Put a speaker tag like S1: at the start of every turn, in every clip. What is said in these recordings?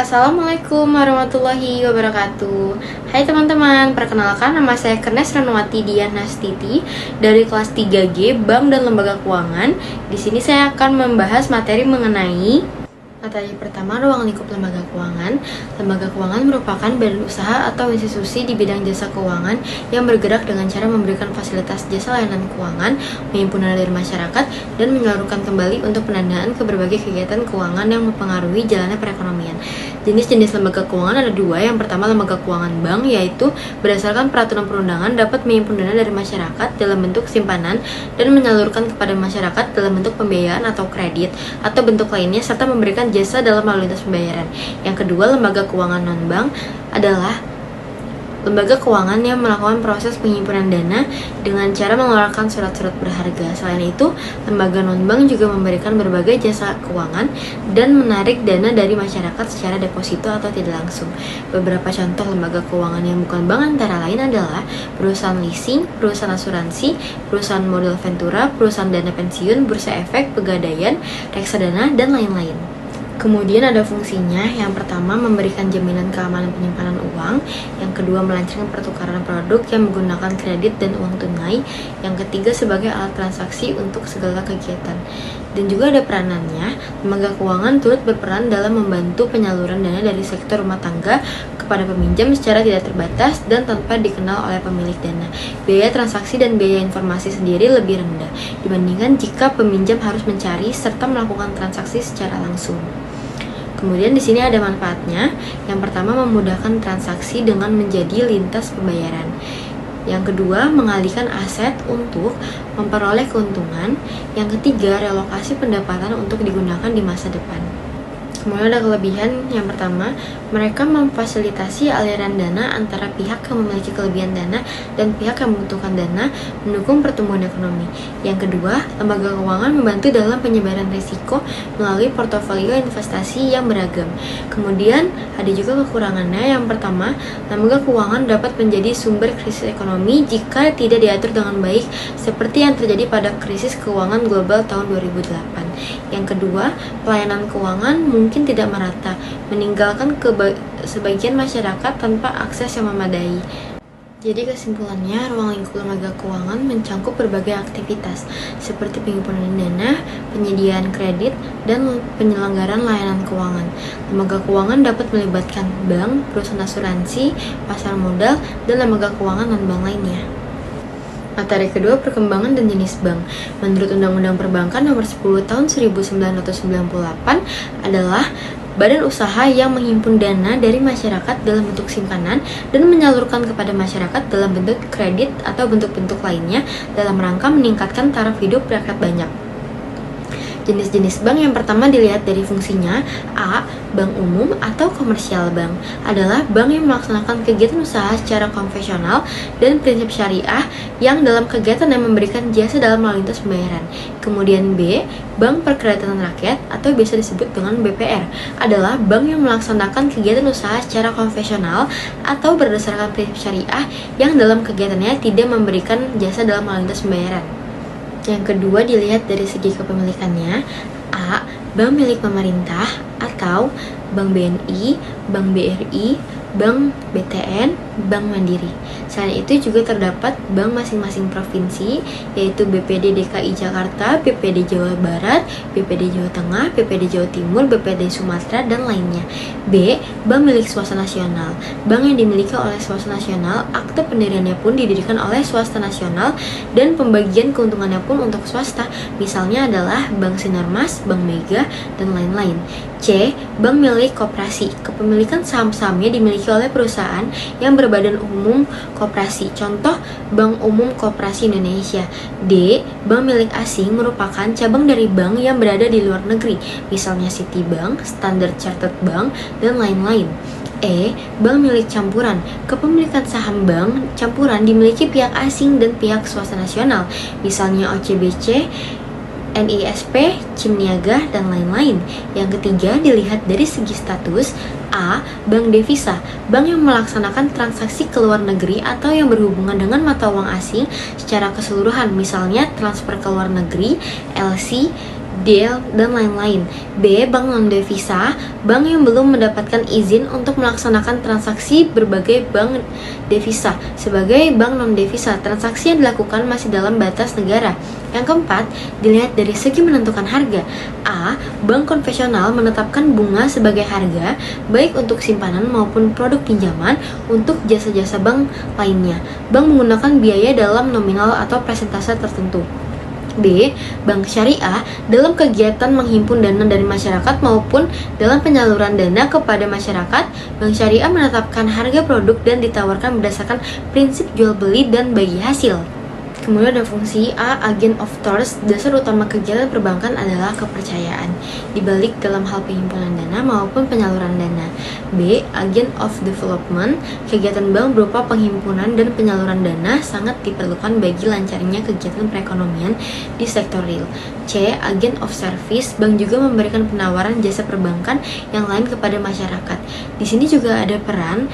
S1: Assalamualaikum warahmatullahi wabarakatuh. Hai teman-teman, perkenalkan nama saya Kernes Renwati Dianastiti dari kelas 3G Bank dan Lembaga Keuangan. Di sini saya akan membahas materi mengenai materi pertama, ruang lingkup lembaga keuangan. Lembaga keuangan merupakan badan usaha atau institusi di bidang jasa keuangan yang bergerak dengan cara memberikan fasilitas jasa layanan keuangan, menghimpun dana dari masyarakat, dan menyalurkan kembali untuk pendanaan ke berbagai kegiatan keuangan yang mempengaruhi jalannya perekonomian. Jenis-jenis lembaga keuangan ada dua. Yang pertama, lembaga keuangan bank, yaitu berdasarkan peraturan perundangan dapat menghimpun dana dari masyarakat dalam bentuk simpanan dan menyalurkan kepada masyarakat dalam bentuk pembiayaan atau kredit atau bentuk lainnya, serta memberikan jasa dalam lalu lintas pembayaran. Yang kedua, lembaga keuangan non-bank adalah lembaga keuangan yang melakukan proses penghimpunan dana dengan cara mengeluarkan surat-surat berharga. Selain itu, lembaga non-bank juga memberikan berbagai jasa keuangan dan menarik dana dari masyarakat secara deposito atau tidak langsung. Beberapa contoh lembaga keuangan yang bukan bank antara lain adalah perusahaan leasing, perusahaan asuransi, perusahaan modal ventura, perusahaan dana pensiun, bursa efek, pegadaian, reksadana, dan lain-lain. Kemudian ada fungsinya. Yang pertama, memberikan jaminan keamanan penyimpanan uang. Yang kedua, melancarkan pertukaran produk yang menggunakan kredit dan uang tunai. Yang ketiga, sebagai alat transaksi untuk segala kegiatan. Dan juga ada peranannya. Lembaga keuangan turut berperan dalam membantu penyaluran dana dari sektor rumah tangga kepada peminjam secara tidak terbatas dan tanpa dikenal oleh pemilik dana. Biaya transaksi dan biaya informasi sendiri lebih rendah dibandingkan jika peminjam harus mencari serta melakukan transaksi secara langsung. Kemudian di sini ada manfaatnya. Yang pertama, memudahkan transaksi dengan menjadi lintas pembayaran. Yang kedua, mengalihkan aset untuk memperoleh keuntungan. Yang ketiga, relokasi pendapatan untuk digunakan di masa depan. Kemudian ada kelebihan. Yang pertama, mereka memfasilitasi aliran dana antara pihak yang memiliki kelebihan dana dan pihak yang membutuhkan dana, mendukung pertumbuhan ekonomi. Yang kedua, lembaga keuangan membantu dalam penyebaran risiko melalui portofolio investasi yang beragam. Kemudian ada juga kekurangannya. Yang pertama, lembaga keuangan dapat menjadi sumber krisis ekonomi jika tidak diatur dengan baik, seperti yang terjadi pada krisis keuangan global tahun 2008. Yang kedua, pelayanan keuangan mungkin tidak merata, meninggalkan sebagian masyarakat tanpa akses yang memadai. Jadi kesimpulannya, ruang lingkup lembaga keuangan mencangkup berbagai aktivitas seperti penghimpunan dana, penyediaan kredit, dan penyelenggaraan layanan keuangan. Lembaga keuangan dapat melibatkan bank, perusahaan asuransi, pasar modal, dan lembaga keuangan non-bank lainnya. Materi kedua, perkembangan dan jenis bank. Menurut Undang-Undang Perbankan Nomor 10 Tahun 1998 adalah badan usaha yang menghimpun dana dari masyarakat dalam bentuk simpanan dan menyalurkan kepada masyarakat dalam bentuk kredit atau bentuk-bentuk lainnya dalam rangka meningkatkan taraf hidup rakyat banyak. Jenis-jenis bank yang pertama dilihat dari fungsinya. A. Bank umum atau komersial bank adalah bank yang melaksanakan kegiatan usaha secara konvensional dan prinsip syariah yang dalam kegiatan yang memberikan jasa dalam lalu lintas pembayaran. Kemudian B. Bank Perkreditan Rakyat atau biasa disebut dengan BPR adalah bank yang melaksanakan kegiatan usaha secara konvensional atau berdasarkan prinsip syariah yang dalam kegiatannya tidak memberikan jasa dalam lalu lintas pembayaran. Yang kedua dilihat dari segi kepemilikannya. A. Bank milik pemerintah atau Bank BNI, Bank BRI, Bank BTN, Bank Mandiri. Selain itu juga terdapat bank masing-masing provinsi, yaitu BPD DKI Jakarta, BPD Jawa Barat, BPD Jawa Tengah, BPD Jawa Timur, BPD Sumatera, dan lainnya. B. Bank milik swasta nasional. Bank yang dimiliki oleh swasta nasional, akte pendiriannya pun didirikan oleh swasta nasional dan pembagian keuntungannya pun untuk swasta. Misalnya adalah Bank Sinarmas, Bank Mega, dan lain-lain. C. Bank milik koperasi. Kepemilikan saham-sahamnya dimiliki oleh perusahaan yang berbadan umum koperasi. Contoh, Bank Umum Koperasi Indonesia. D. Bank milik asing merupakan cabang dari bank yang berada di luar negeri, misalnya Citibank, Standard Chartered Bank, dan lain-lain. E. Bank milik campuran. Kepemilikan saham bank campuran dimiliki pihak asing dan pihak swasta nasional, misalnya OCBC, NISP, Cimniaga, dan lain-lain. Yang ketiga dilihat dari segi status. A. Bank devisa. Bank yang melaksanakan transaksi ke luar negeri atau yang berhubungan dengan mata uang asing secara keseluruhan, misalnya transfer ke luar negeri, LC, deal, dan lain-lain. B. Bank non-devisa, bank yang belum mendapatkan izin untuk melaksanakan transaksi berbagai bank devisa. Sebagai bank non-devisa, transaksi yang dilakukan masih dalam batas negara. Yang keempat, dilihat dari segi menentukan harga. A. Bank konvensional menetapkan bunga sebagai harga, baik untuk simpanan maupun produk pinjaman untuk jasa-jasa bank lainnya. Bank menggunakan biaya dalam nominal atau persentase tertentu. B. Bank syariah dalam kegiatan menghimpun dana dari masyarakat maupun dalam penyaluran dana kepada masyarakat. Bank syariah menetapkan harga produk dan ditawarkan berdasarkan prinsip jual beli dan bagi hasil. Kemudian ada fungsi A. Agent of trust. Dasar utama kegiatan perbankan adalah kepercayaan, dibalik dalam hal penghimpunan dana maupun penyaluran dana. B. Agent of development. Kegiatan bank berupa penghimpunan dan penyaluran dana sangat diperlukan bagi lancarnya kegiatan perekonomian di sektor real. C. Agent of service. Bank juga memberikan penawaran jasa perbankan yang lain kepada masyarakat. Di sini juga ada peran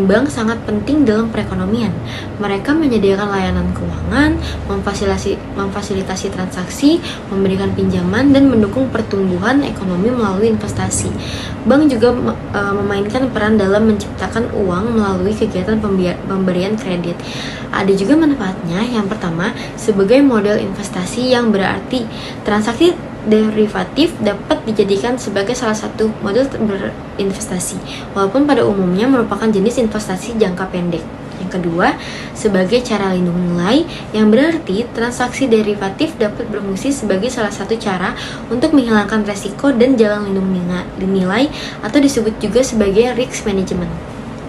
S1: bank sangat penting dalam perekonomian. Mereka menyediakan layanan keuangan, memfasilitasi transaksi, memberikan pinjaman, dan mendukung pertumbuhan ekonomi melalui investasi. Bank juga memainkan peran dalam menciptakan uang melalui kegiatan pemberian kredit. Ada juga manfaatnya. Yang pertama, sebagai model investasi, yang berarti transaksi derivatif dapat dijadikan sebagai salah satu model berinvestasi, walaupun pada umumnya merupakan jenis investasi jangka pendek. Yang kedua, sebagai cara lindung nilai, yang berarti transaksi derivatif dapat berfungsi sebagai salah satu cara untuk menghilangkan resiko dan jalan lindung nilai, atau disebut juga sebagai risk management.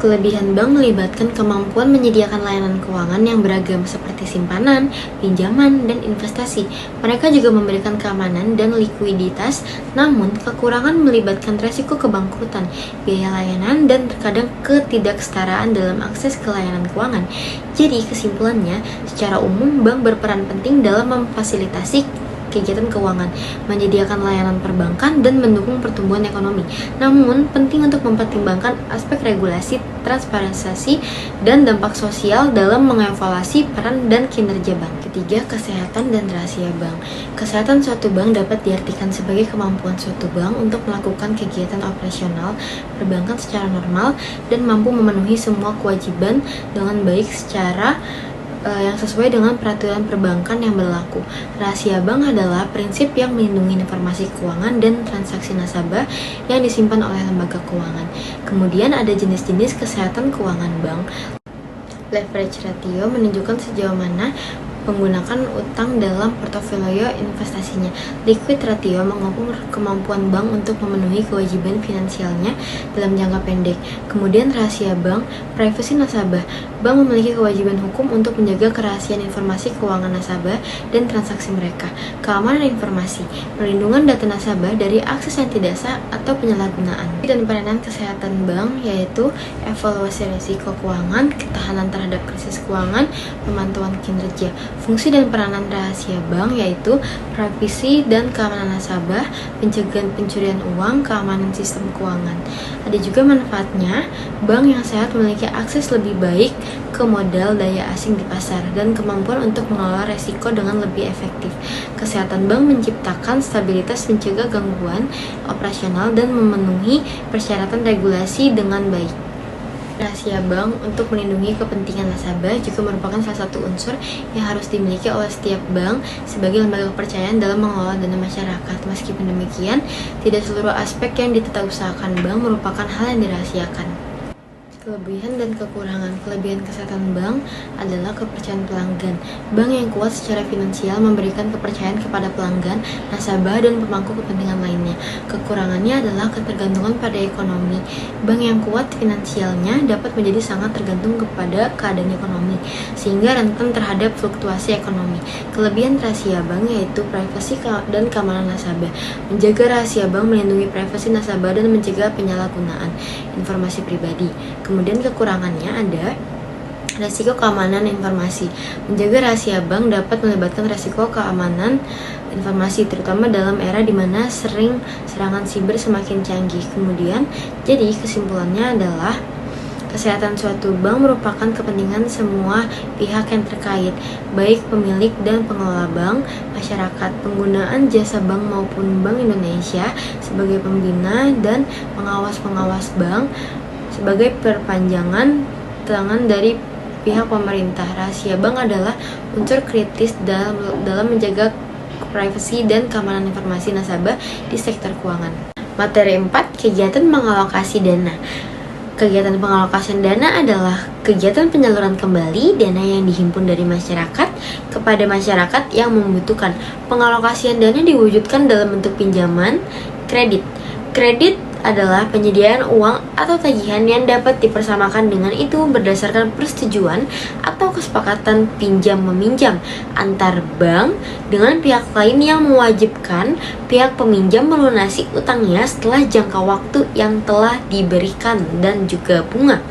S1: Kelebihan bank melibatkan kemampuan menyediakan layanan keuangan yang beragam seperti simpanan, pinjaman, dan investasi. Mereka juga memberikan keamanan dan likuiditas, namun kekurangan melibatkan resiko kebangkrutan, biaya layanan, dan terkadang ketidaksetaraan dalam akses ke layanan keuangan. Jadi kesimpulannya, secara umum bank berperan penting dalam memfasilitasi kegiatan keuangan, menyediakan layanan perbankan, dan mendukung pertumbuhan ekonomi. Namun, penting untuk mempertimbangkan aspek regulasi, transparansi, dan dampak sosial dalam mengevaluasi peran dan kinerja bank. Ketiga, kesehatan dan rahasia bank. Kesehatan suatu bank dapat diartikan sebagai kemampuan suatu bank untuk melakukan kegiatan operasional perbankan secara normal dan mampu memenuhi semua kewajiban dengan baik secara yang sesuai dengan peraturan perbankan yang berlaku. Rahasia bank adalah prinsip yang melindungi informasi keuangan dan transaksi nasabah yang disimpan oleh lembaga keuangan. Kemudian ada jenis-jenis kesehatan keuangan bank. Leverage ratio menunjukkan sejauh mana menggunakan utang dalam portofolio investasinya. Liquid ratio mengukur kemampuan bank untuk memenuhi kewajiban finansialnya dalam jangka pendek. Kemudian rahasia bank, privasi nasabah. Bank memiliki kewajiban hukum untuk menjaga kerahasiaan informasi keuangan nasabah dan transaksi mereka. Keamanan informasi, perlindungan data nasabah dari akses yang tidak sah atau penyalahgunaan. Dan peranan kesehatan bank yaitu evaluasi risiko keuangan, ketahanan terhadap krisis keuangan, pemantauan kinerja. Fungsi dan peranan rahasia bank yaitu privasi dan keamanan nasabah, pencegahan pencurian uang, keamanan sistem keuangan. Ada juga manfaatnya, bank yang sehat memiliki akses lebih baik ke modal daya asing di pasar dan kemampuan untuk mengelola resiko dengan lebih efektif. Kesehatan bank menciptakan stabilitas, mencegah gangguan operasional, dan memenuhi persyaratan regulasi dengan baik. Rahasia bank untuk melindungi kepentingan nasabah juga merupakan salah satu unsur yang harus dimiliki oleh setiap bank sebagai lembaga kepercayaan dalam mengelola dana masyarakat. Meskipun demikian, tidak seluruh aspek yang ditetapkan bank merupakan hal yang dirahasiakan. Kelebihan dan kekurangan. Kelebihan kesehatan bank adalah kepercayaan pelanggan. Bank yang kuat secara finansial memberikan kepercayaan kepada pelanggan, nasabah, dan pemangku kepentingan lainnya. Kekurangannya adalah ketergantungan pada ekonomi. Bank yang kuat finansialnya dapat menjadi sangat tergantung kepada keadaan ekonomi, sehingga rentan terhadap fluktuasi ekonomi. Kelebihan rahasia bank yaitu privasi dan keamanan nasabah. Menjaga rahasia bank melindungi privasi nasabah dan mencegah penyalahgunaan informasi pribadi. Kemudian kekurangannya ada resiko keamanan informasi. Menjaga rahasia bank dapat melibatkan resiko keamanan informasi, terutama dalam era di mana serangan siber semakin canggih. Kemudian, jadi kesimpulannya adalah Kesehatan suatu bank merupakan kepentingan semua pihak yang terkait, baik pemilik dan pengelola bank, masyarakat. Penggunaan jasa bank maupun Bank Indonesia sebagai pembina dan pengawas-pengawas bank sebagai perpanjangan tangan dari pihak pemerintah. Rahasia bank adalah unsur kritis dalam menjaga privasi dan keamanan informasi nasabah di sektor keuangan. Materi 4, kegiatan mengalokasi dana. Kegiatan pengalokasian dana adalah kegiatan penyaluran kembali dana yang dihimpun dari masyarakat kepada masyarakat yang membutuhkan. Pengalokasian dana diwujudkan dalam bentuk pinjaman, kredit. Kredit adalah penyediaan uang atau tagihan yang dapat dipersamakan dengan itu berdasarkan persetujuan atau kesepakatan pinjam-meminjam antar bank dengan pihak lain yang mewajibkan pihak peminjam melunasi utangnya setelah jangka waktu yang telah diberikan dan juga bunga.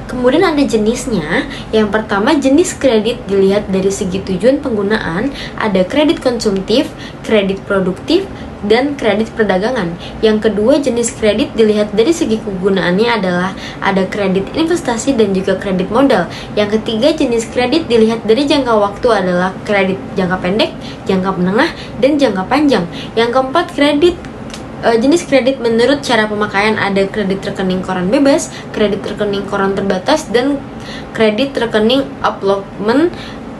S1: Kemudian ada jenisnya. Yang pertama, jenis kredit dilihat dari segi tujuan penggunaan. Ada kredit konsumtif, kredit produktif, dan kredit perdagangan. Yang kedua, jenis kredit dilihat dari segi kegunaannya adalah ada kredit investasi dan juga kredit modal. Yang ketiga, jenis kredit dilihat dari jangka waktu adalah kredit jangka pendek, jangka menengah, dan jangka panjang. Yang keempat, jenis kredit menurut cara pemakaian ada kredit rekening koran bebas, kredit rekening koran terbatas, dan kredit rekening allotment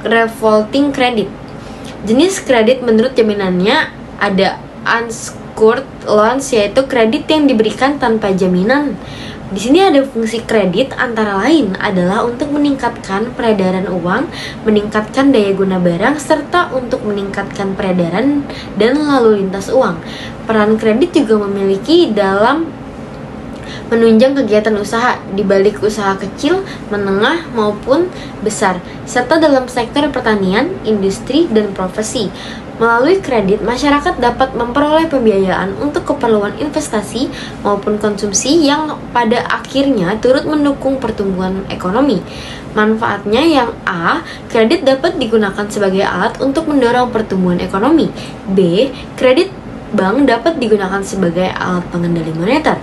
S1: revolving credit. Jenis kredit menurut jaminannya ada unsecured loans, yaitu kredit yang diberikan tanpa jaminan. Di sini ada fungsi kredit antara lain adalah untuk meningkatkan peredaran uang, meningkatkan daya guna barang, serta untuk meningkatkan peredaran dan lalu lintas uang. Peran kredit juga memiliki dalam menunjang kegiatan usaha di balik usaha kecil, menengah maupun besar, serta dalam sektor pertanian, industri, dan profesi. Melalui kredit, masyarakat dapat memperoleh pembiayaan untuk keperluan investasi maupun konsumsi yang pada akhirnya turut mendukung pertumbuhan ekonomi. Manfaatnya yang A, kredit dapat digunakan sebagai alat untuk mendorong pertumbuhan ekonomi. B, kredit bank dapat digunakan sebagai alat pengendali moneter.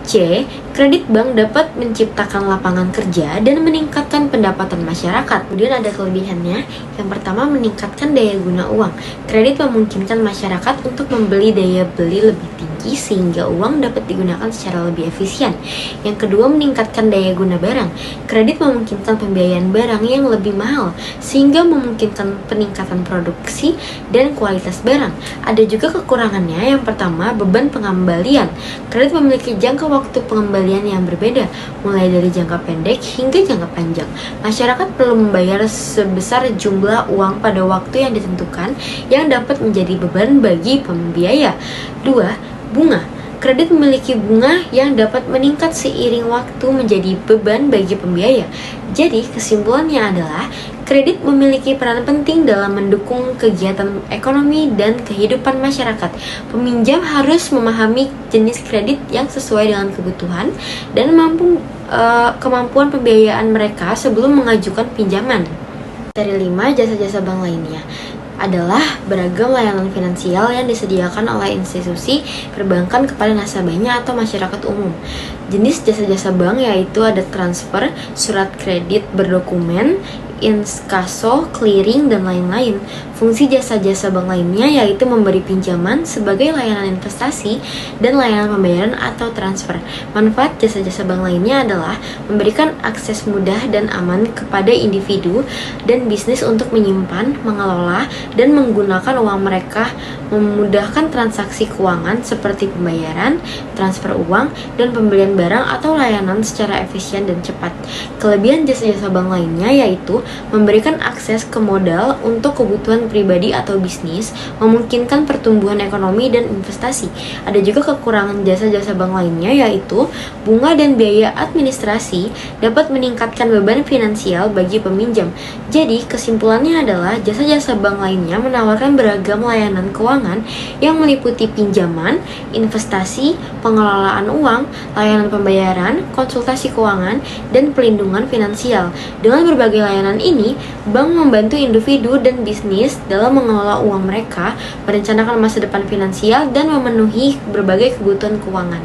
S1: C, kredit bank dapat menciptakan lapangan kerja dan meningkatkan pendapatan masyarakat. Kemudian ada kelebihannya. Yang pertama, meningkatkan daya guna uang. Kredit memungkinkan masyarakat untuk membeli daya beli lebih tinggi sehingga uang dapat digunakan secara lebih efisien. Yang kedua, meningkatkan daya guna barang. Kredit memungkinkan pembiayaan barang yang lebih mahal sehingga memungkinkan peningkatan produksi dan kualitas barang. Ada juga kekurangannya. Yang pertama, beban pengembalian. Kredit memiliki jangka waktu pengembalian yang berbeda, mulai dari jangka pendek hingga jangka panjang. Masyarakat perlu membayar sebesar jumlah uang pada waktu yang ditentukan yang dapat menjadi beban bagi pembiaya. 2. Bunga. Kredit memiliki bunga yang dapat meningkat seiring waktu menjadi beban bagi pembiaya. Jadi, kesimpulannya adalah kredit memiliki peran penting dalam mendukung kegiatan ekonomi dan kehidupan masyarakat. Peminjam harus memahami jenis kredit yang sesuai dengan kebutuhan dan kemampuan pembiayaan mereka sebelum mengajukan pinjaman. Dari 5, jasa-jasa bank lainnya adalah beragam layanan finansial yang disediakan oleh institusi perbankan kepada nasabahnya atau masyarakat umum. Jenis jasa-jasa bank yaitu ada transfer, surat kredit berdokumen, inkasso, clearing, dan lain-lain. Fungsi jasa-jasa bank lainnya yaitu memberi pinjaman sebagai layanan investasi dan layanan pembayaran atau transfer. Manfaat jasa-jasa bank lainnya adalah memberikan akses mudah dan aman kepada individu dan bisnis untuk menyimpan, mengelola, dan menggunakan uang mereka, memudahkan transaksi keuangan seperti pembayaran, transfer uang, dan pembelian barang atau layanan secara efisien dan cepat. Kelebihan jasa-jasa bank lainnya yaitu memberikan akses ke modal untuk kebutuhan pribadi atau bisnis, memungkinkan pertumbuhan ekonomi dan investasi. Ada juga kekurangan jasa-jasa bank lainnya yaitu bunga dan biaya administrasi dapat meningkatkan beban finansial bagi peminjam. Jadi, kesimpulannya adalah jasa-jasa bank lainnya menawarkan beragam layanan keuangan yang meliputi pinjaman, investasi, pengelolaan uang, layanan pembayaran, konsultasi keuangan, dan pelindungan finansial. Dengan berbagai layanan ini, bank membantu individu dan bisnis dalam mengelola uang mereka, merencanakan masa depan finansial, dan memenuhi berbagai kebutuhan keuangan.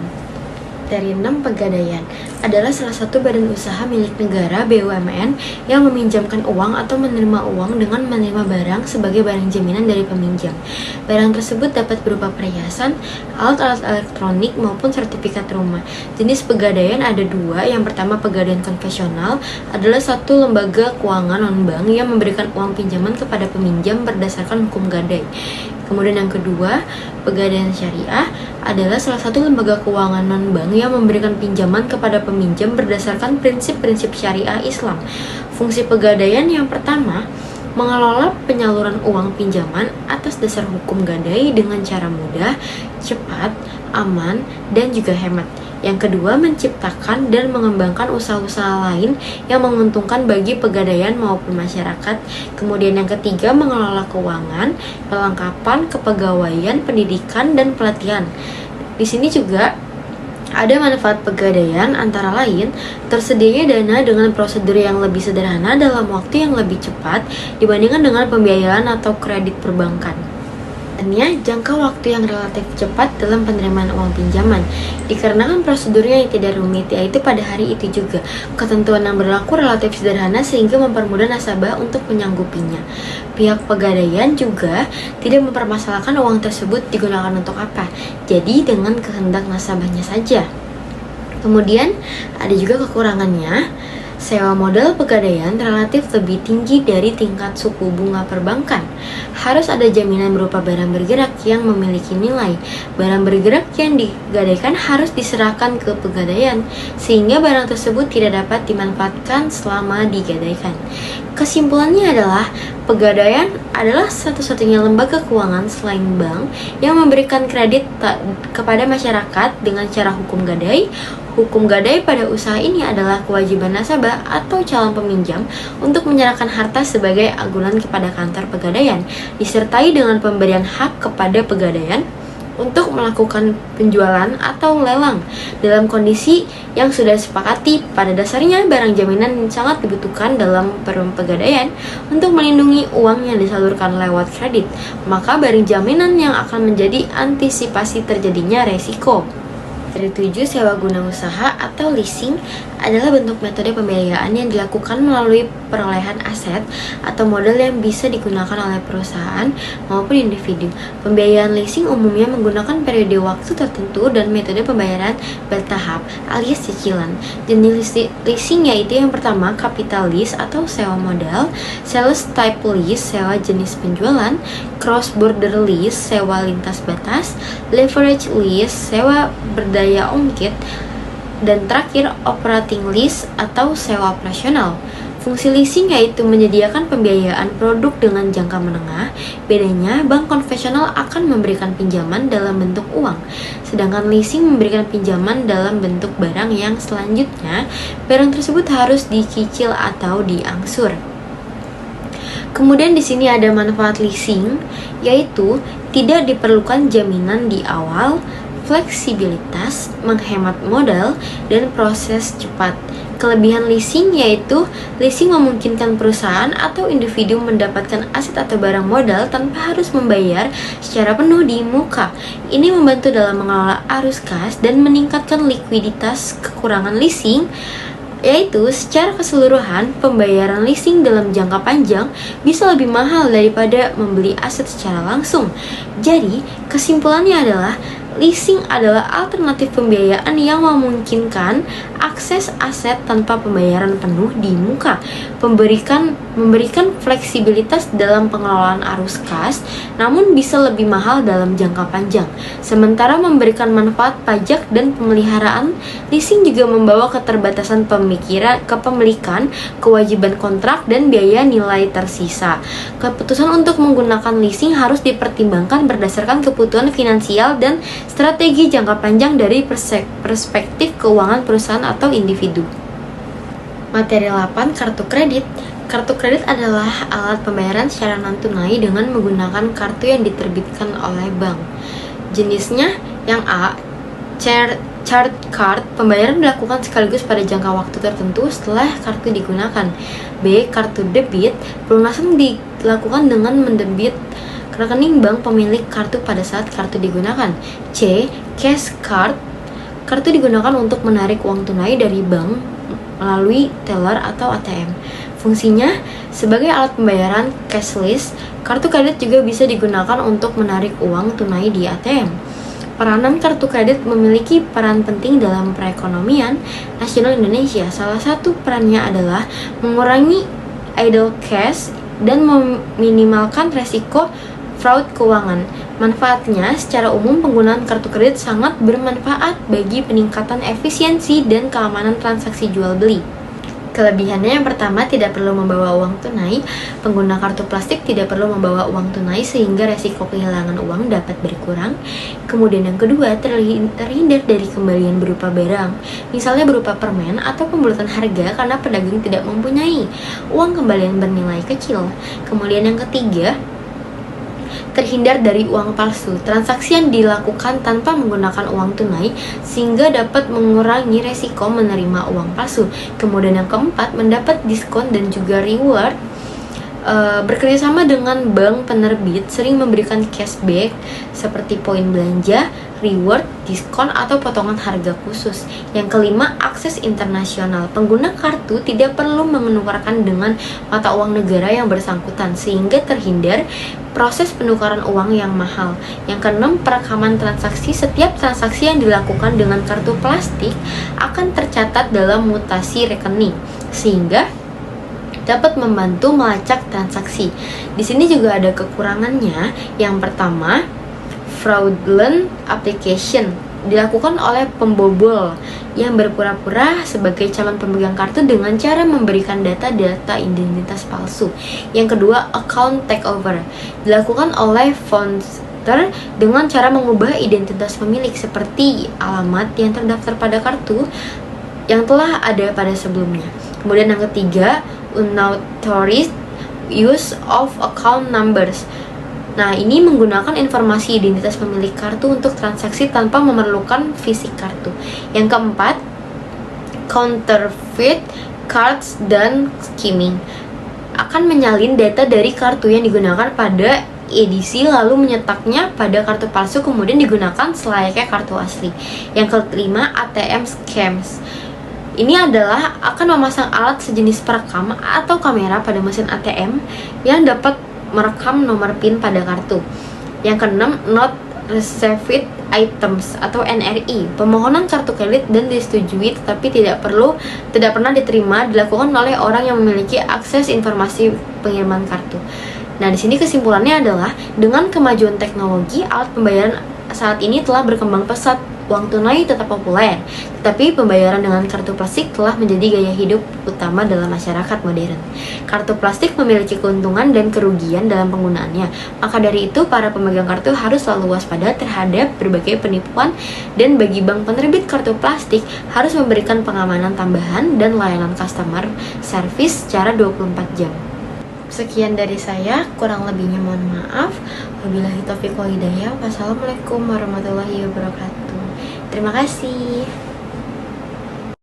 S1: Materi 6, Pegadaian adalah salah satu badan usaha milik negara (BUMN) yang meminjamkan uang atau menerima uang dengan menerima barang sebagai barang jaminan dari peminjam. Barang tersebut dapat berupa perhiasan, alat-alat elektronik, maupun sertifikat rumah. Jenis pegadaian ada dua. Yang pertama, pegadaian konvensional adalah satu lembaga keuangan non-bank yang memberikan uang pinjaman kepada peminjam berdasarkan hukum gadai. Kemudian yang kedua, pegadaian syariah adalah salah satu lembaga keuangan non-bank yang memberikan pinjaman kepada peminjam berdasarkan prinsip-prinsip syariah Islam. Fungsi pegadaian yang pertama, mengelola penyaluran uang pinjaman atas dasar hukum gadai dengan cara mudah, cepat, aman, dan juga hemat. Yang kedua, menciptakan dan mengembangkan usaha-usaha lain yang menguntungkan bagi pegadaian maupun masyarakat. Kemudian yang ketiga, mengelola keuangan, perlengkapan, kepegawaian, pendidikan, dan pelatihan. Di sini juga ada manfaat pegadaian, antara lain tersedianya dana dengan prosedur yang lebih sederhana dalam waktu yang lebih cepat dibandingkan dengan pembiayaan atau kredit perbankan. Jangka waktu yang relatif cepat dalam penerimaan uang pinjaman dikarenakan prosedurnya yang tidak rumit, yaitu pada hari itu juga. Ketentuan yang berlaku relatif sederhana sehingga mempermudah nasabah untuk menyanggupinya. Pihak pegadaian juga tidak mempermasalahkan uang tersebut digunakan untuk apa, jadi dengan kehendak nasabahnya saja. Kemudian ada juga kekurangannya. Sewa modal pegadaian relatif lebih tinggi dari tingkat suku bunga perbankan. Harus ada jaminan berupa barang bergerak yang memiliki nilai. Barang bergerak yang digadaikan harus diserahkan ke pegadaian, sehingga barang tersebut tidak dapat dimanfaatkan selama digadaikan. Kesimpulannya adalah, pegadaian adalah satu-satunya lembaga keuangan selain bank yang memberikan kredit kepada masyarakat dengan cara hukum gadai. Hukum gadai pada usaha ini adalah kewajiban nasabah atau calon peminjam untuk menyerahkan harta sebagai agunan kepada kantor pegadaian, disertai dengan pemberian hak kepada pegadaian untuk melakukan penjualan atau lelang dalam kondisi yang sudah disepakati. Pada dasarnya, barang jaminan sangat dibutuhkan dalam pegadaian untuk melindungi uang yang disalurkan lewat kredit. Maka barang jaminan yang akan menjadi antisipasi terjadinya resiko. Dari 7, sewa guna usaha atau leasing adalah bentuk metode pembiayaan yang dilakukan melalui perolehan aset atau modal yang bisa digunakan oleh perusahaan maupun individu. Pembiayaan leasing umumnya menggunakan periode waktu tertentu dan metode pembayaran bertahap alias cicilan. Jenis leasing yaitu yang pertama, capital lease atau sewa modal, sales type lease, sewa jenis penjualan, cross border lease, sewa lintas batas, leverage lease, sewa berdaya ungkit, dan terakhir operating lease atau sewa operasional. Fungsi leasing yaitu menyediakan pembiayaan produk dengan jangka menengah. Bedanya, bank konvensional akan memberikan pinjaman dalam bentuk uang, sedangkan leasing memberikan pinjaman dalam bentuk barang yang selanjutnya barang tersebut harus dicicil atau diangsur. Kemudian di sini ada manfaat leasing, yaitu tidak diperlukan jaminan di awal, fleksibilitas, menghemat modal, dan proses cepat. Kelebihan leasing yaitu leasing memungkinkan perusahaan atau individu mendapatkan aset atau barang modal tanpa harus membayar secara penuh di muka. Ini membantu dalam mengelola arus kas dan meningkatkan likuiditas. Kekurangan leasing yaitu secara keseluruhan pembayaran leasing dalam jangka panjang bisa lebih mahal daripada membeli aset secara langsung. Jadi, kesimpulannya adalah leasing adalah alternatif pembiayaan yang memungkinkan akses aset tanpa pembayaran penuh di muka, memberikan fleksibilitas dalam pengelolaan arus kas, namun bisa lebih mahal dalam jangka panjang. Sementara memberikan manfaat pajak dan pemeliharaan, leasing juga membawa keterbatasan kepemilikan, kewajiban kontrak, dan biaya nilai tersisa. Keputusan untuk menggunakan leasing harus dipertimbangkan berdasarkan kebutuhan finansial dan strategi jangka panjang dari perspektif keuangan perusahaan atau individu. Materi 8, kartu kredit. Kartu kredit adalah alat pembayaran secara non-tunai dengan menggunakan kartu yang diterbitkan oleh bank. Jenisnya yang A, Chart card, pembayaran dilakukan sekaligus pada jangka waktu tertentu setelah kartu digunakan. B, kartu debit, pelunasan dilakukan dengan mendebit rekening bank pemilik kartu pada saat kartu digunakan. C, cash card, Kartu digunakan untuk menarik uang tunai dari bank melalui teller atau ATM. Fungsinya sebagai alat pembayaran cashless, kartu kredit juga bisa digunakan untuk menarik uang tunai di ATM. Peranan kartu kredit memiliki peran penting dalam perekonomian nasional Indonesia. Salah satu perannya adalah mengurangi idle cash dan meminimalkan resiko fraud keuangan. Manfaatnya, secara umum penggunaan kartu kredit sangat bermanfaat bagi peningkatan efisiensi dan keamanan transaksi jual beli. Kelebihannya yang pertama, tidak perlu membawa uang tunai. Pengguna kartu plastik tidak perlu membawa uang tunai sehingga resiko kehilangan uang dapat berkurang. Kemudian yang kedua, terhindar dari kembalian berupa barang, misalnya berupa permen atau pembulutan harga karena pedagang tidak mempunyai uang kembalian bernilai kecil. Kemudian yang ketiga, terhindar dari uang palsu, transaksi yang dilakukan tanpa menggunakan uang tunai sehingga dapat mengurangi resiko menerima uang palsu. Kemudian yang keempat, mendapat diskon dan juga reward. Bekerjasama dengan bank penerbit sering memberikan cashback seperti poin belanja, reward, diskon, atau potongan harga khusus. Yang kelima, akses internasional. Pengguna kartu tidak perlu menukarkan dengan mata uang negara yang bersangkutan sehingga terhindar proses penukaran uang yang mahal. Yang keenam, perekaman transaksi. Setiap transaksi yang dilakukan dengan kartu plastik akan tercatat dalam mutasi rekening sehingga dapat membantu melacak transaksi. Di sini juga ada kekurangannya. Yang pertama, fraudulent application dilakukan oleh pembobol yang berpura-pura sebagai calon pemegang kartu dengan cara memberikan data-data identitas palsu. Yang kedua, account takeover dilakukan oleh fraudster dengan cara mengubah identitas pemilik seperti alamat yang terdaftar pada kartu yang telah ada pada sebelumnya. Kemudian yang ketiga, unauthorized use of account numbers. Nah, ini menggunakan informasi identitas pemilik kartu untuk transaksi tanpa memerlukan fisik kartu. Yang keempat, counterfeit cards dan skimming. Akan menyalin data dari kartu yang digunakan pada edisi lalu menyetaknya pada kartu palsu kemudian digunakan selayaknya kartu asli. Yang kelima, ATM scams. Ini adalah akan memasang alat sejenis perekam atau kamera pada mesin ATM yang dapat merekam nomor PIN pada kartu. Yang keenam, not received items atau NRI. Pemohonan kartu kredit dan disetujui tetapi tidak pernah diterima dilakukan oleh orang yang memiliki akses informasi pengiriman kartu. Nah, di sini kesimpulannya adalah dengan kemajuan teknologi, alat pembayaran saat ini telah berkembang pesat. Uang tunai tetap populer, tetapi pembayaran dengan kartu plastik telah menjadi gaya hidup utama dalam masyarakat modern. Kartu plastik memiliki keuntungan dan kerugian dalam penggunaannya. Maka dari itu, para pemegang kartu harus selalu waspada terhadap berbagai penipuan dan bagi bank penerbit kartu plastik harus memberikan pengamanan tambahan dan layanan customer service secara 24 jam. Sekian dari saya, kurang lebihnya mohon maaf. Wabillahi taufiq wal hidayah. Wassalamualaikum warahmatullahi wabarakatuh. Terima kasih.